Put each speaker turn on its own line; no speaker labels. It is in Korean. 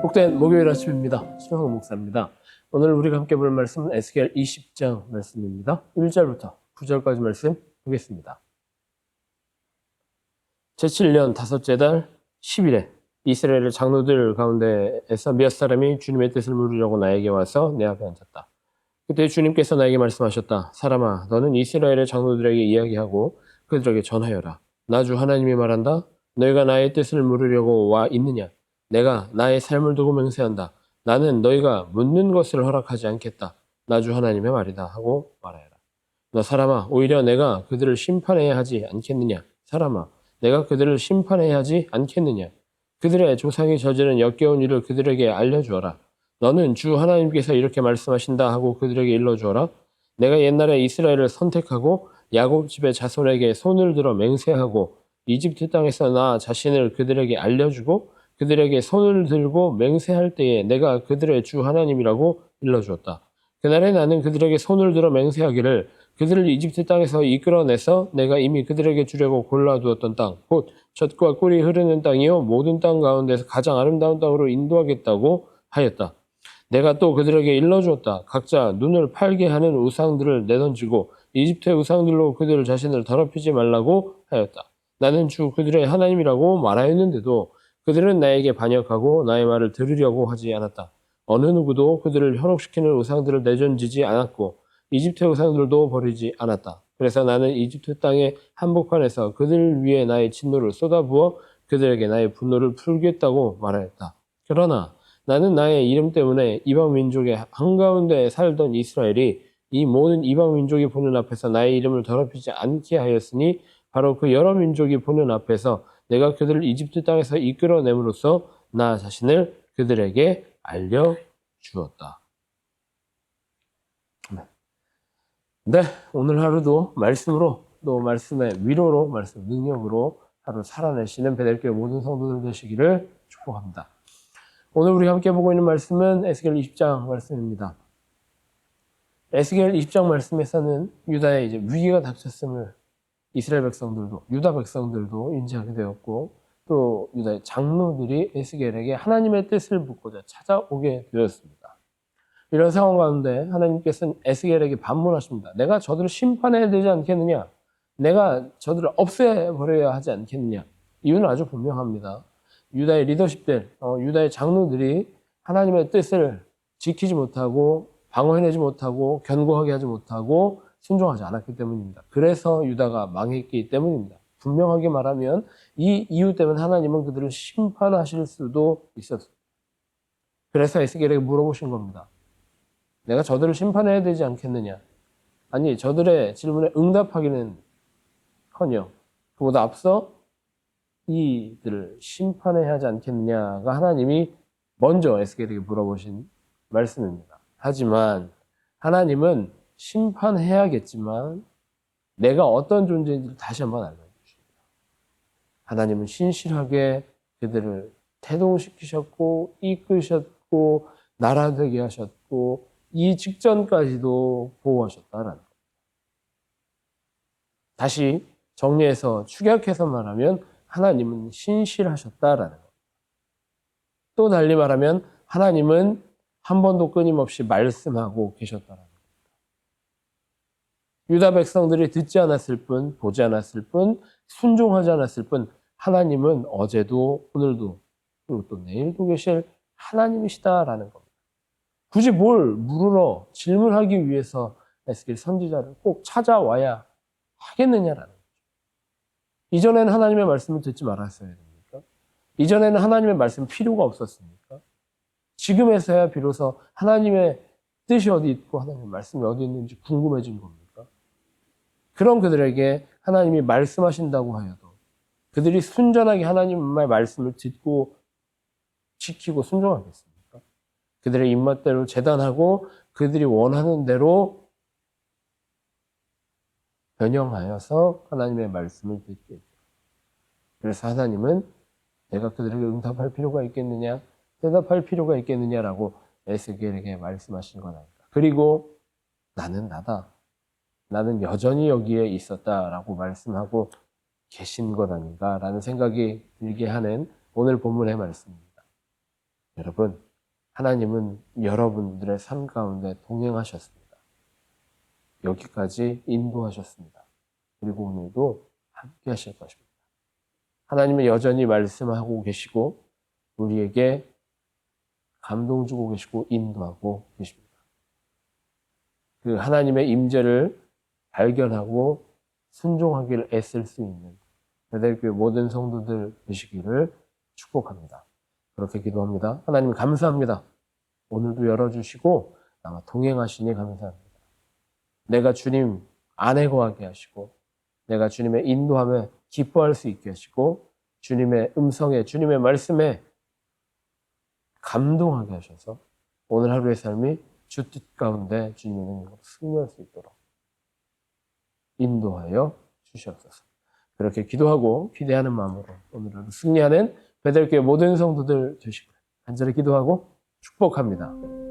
복된 목요일 아침입니다. 신영호 목사입니다. 오늘 우리가 함께 볼 말씀은 에스겔 20장 말씀입니다. 1절부터 9절까지 말씀 보겠습니다. 제7년 다섯째 달 10일에 이스라엘 장로들 가운데에서 몇 사람이 주님의 뜻을 물으려고 나에게 와서 내 앞에 앉았다. 그때 주님께서 나에게 말씀하셨다. 사람아, 너는 이스라엘의 장로들에게 이야기하고 그들에게 전하여라. 나 주 하나님이 말한다. 너희가 나의 뜻을 물으려고 와 있느냐? 내가 나의 삶을 두고 맹세한다. 나는 너희가 묻는 것을 허락하지 않겠다. 나 주 하나님의 말이다 하고 말하여라. 너 사람아, 오히려 내가 그들을 심판해야 하지 않겠느냐? 사람아, 내가 그들을 심판해야 하지 않겠느냐? 그들의 조상이 저지른 역겨운 일을 그들에게 알려주어라. 너는 주 하나님께서 이렇게 말씀하신다 하고 그들에게 일러주어라. 내가 옛날에 이스라엘을 선택하고 야곱 집의 자손에게 손을 들어 맹세하고 이집트 땅에서 나 자신을 그들에게 알려주고 그들에게 손을 들고 맹세할 때에 내가 그들의 주 하나님이라고 일러주었다. 그날에 나는 그들에게 손을 들어 맹세하기를 그들을 이집트 땅에서 이끌어내서 내가 이미 그들에게 주려고 골라두었던 땅, 곧 젖과 꿀이 흐르는 땅이요 모든 땅 가운데서 가장 아름다운 땅으로 인도하겠다고 하였다. 내가 또 그들에게 일러주었다. 각자 눈을 팔게 하는 우상들을 내던지고 이집트의 우상들로 그들 자신을 더럽히지 말라고 하였다. 나는 주 그들의 하나님이라고 말하였는데도 그들은 나에게 반역하고 나의 말을 들으려고 하지 않았다. 어느 누구도 그들을 현혹시키는 우상들을 내던지지 않았고 이집트의 우상들도 버리지 않았다. 그래서 나는 이집트 땅의 한복판에서 그들 위에 나의 진노를 쏟아부어 그들에게 나의 분노를 풀겠다고 말하였다. 그러나 나는 나의 이름 때문에 이방 민족의 한가운데 살던 이스라엘이 이 모든 이방 민족이 보는 앞에서 나의 이름을 더럽히지 않게 하였으니 바로 그 여러 민족이 보는 앞에서 내가 그들을 이집트 땅에서 이끌어냄으로써 나 자신을 그들에게 알려주었다. 네, 오늘 하루도 말씀으로 또 말씀의 위로로 말씀 능력으로 하루 살아내시는 베델교회 모든 성도들 되시기를 축복합니다. 오늘 우리 함께 보고 있는 말씀은 에스겔 20장 말씀입니다. 에스겔 20장 말씀에서는 유다에 이제 위기가 닥쳤음을 이스라엘 백성들도 유다 백성들도 인지하게 되었고 또 유다의 장로들이 에스겔에게 하나님의 뜻을 묻고자 찾아오게 되었습니다. 이런 상황 가운데 하나님께서는 에스겔에게 반문하십니다. 내가 저들을 심판해야 되지 않겠느냐? 내가 저들을 없애버려야 하지 않겠느냐? 이유는 아주 분명합니다. 유다의 리더십들, 유다의 장로들이 하나님의 뜻을 지키지 못하고 방어해내지 못하고 견고하게 하지 못하고 순종하지 않았기 때문입니다. 그래서 유다가 망했기 때문입니다. 분명하게 말하면 이 이유 때문에 하나님은 그들을 심판하실 수도 있었습니다. 그래서 에스겔에게 물어보신 겁니다. 내가 저들을 심판해야 되지 않겠느냐? 아니, 저들의 질문에 응답하기는 커녕 그보다 앞서 이들을 심판해야 하지 않겠느냐가 하나님이 먼저 에스겔에게 물어보신 말씀입니다. 하지만 하나님은 심판해야겠지만 내가 어떤 존재인지를 다시 한번 알려주십니다. 하나님은 신실하게 그들을 태동시키셨고 이끄셨고 나라 되게 하셨고 이 직전까지도 보호하셨다라는 겁니다. 다시 정리해서 축약해서 말하면 하나님은 신실하셨다라는 겁니다. 또 달리 말하면 하나님은 한 번도 끊임없이 말씀하고 계셨다라는 겁니다. 유다 백성들이 듣지 않았을 뿐, 보지 않았을 뿐, 순종하지 않았을 뿐 하나님은 어제도 오늘도 그리고 또 내일도 계실 하나님이시다라는 겁니다. 굳이 뭘 물으러 질문하기 위해서 에스겔 선지자를 꼭 찾아와야 하겠느냐라는 거죠. 이전에는 하나님의 말씀을 듣지 말았어야 됩니까? 이전에는 하나님의 말씀 필요가 없었습니까? 지금에서야 비로소 하나님의 뜻이 어디 있고 하나님의 말씀이 어디 있는지 궁금해진 겁니까? 그럼 그들에게 하나님이 말씀하신다고 하여도 그들이 순전하게 하나님의 말씀을 듣고 지키고 순종하겠습니까? 그들의 입맛대로 재단하고 그들이 원하는 대로 변형하여서 하나님의 말씀을 듣겠죠. 그래서 하나님은 내가 그들에게 응답할 필요가 있겠느냐, 대답할 필요가 있겠느냐라고 에스겔에게 말씀하신 건 아닐까. 그리고 나는 나다. 나는 여전히 여기에 있었다라고 말씀하고 계신 것 아닌가라는 생각이 들게 하는 오늘 본문의 말씀입니다. 여러분, 하나님은 여러분들의 삶 가운데 동행하셨습니다. 여기까지 인도하셨습니다. 그리고 오늘도 함께 하실 것입니다. 하나님은 여전히 말씀하고 계시고 우리에게 감동 주고 계시고 인도하고 계십니다. 그 하나님의 임재를 발견하고 순종하기를 애쓸 수 있는 베델교회 모든 성도들 되시기를 축복합니다. 그렇게 기도합니다. 하나님 감사합니다. 오늘도 열어주시고 나와 동행하시니 감사합니다. 내가 주님 안에 거하게 하시고 내가 주님의 인도함에 기뻐할 수 있게 하시고 주님의 음성에 주님의 말씀에 감동하게 하셔서 오늘 하루의 삶이 주 뜻 가운데 주님의 능력으로 승리할 수 있도록 인도하여 주시옵소서. 그렇게 기도하고 기대하는 마음으로 오늘 하루 승리하는 베델교회 모든 성도들 되시고 간절히 기도하고 축복합니다.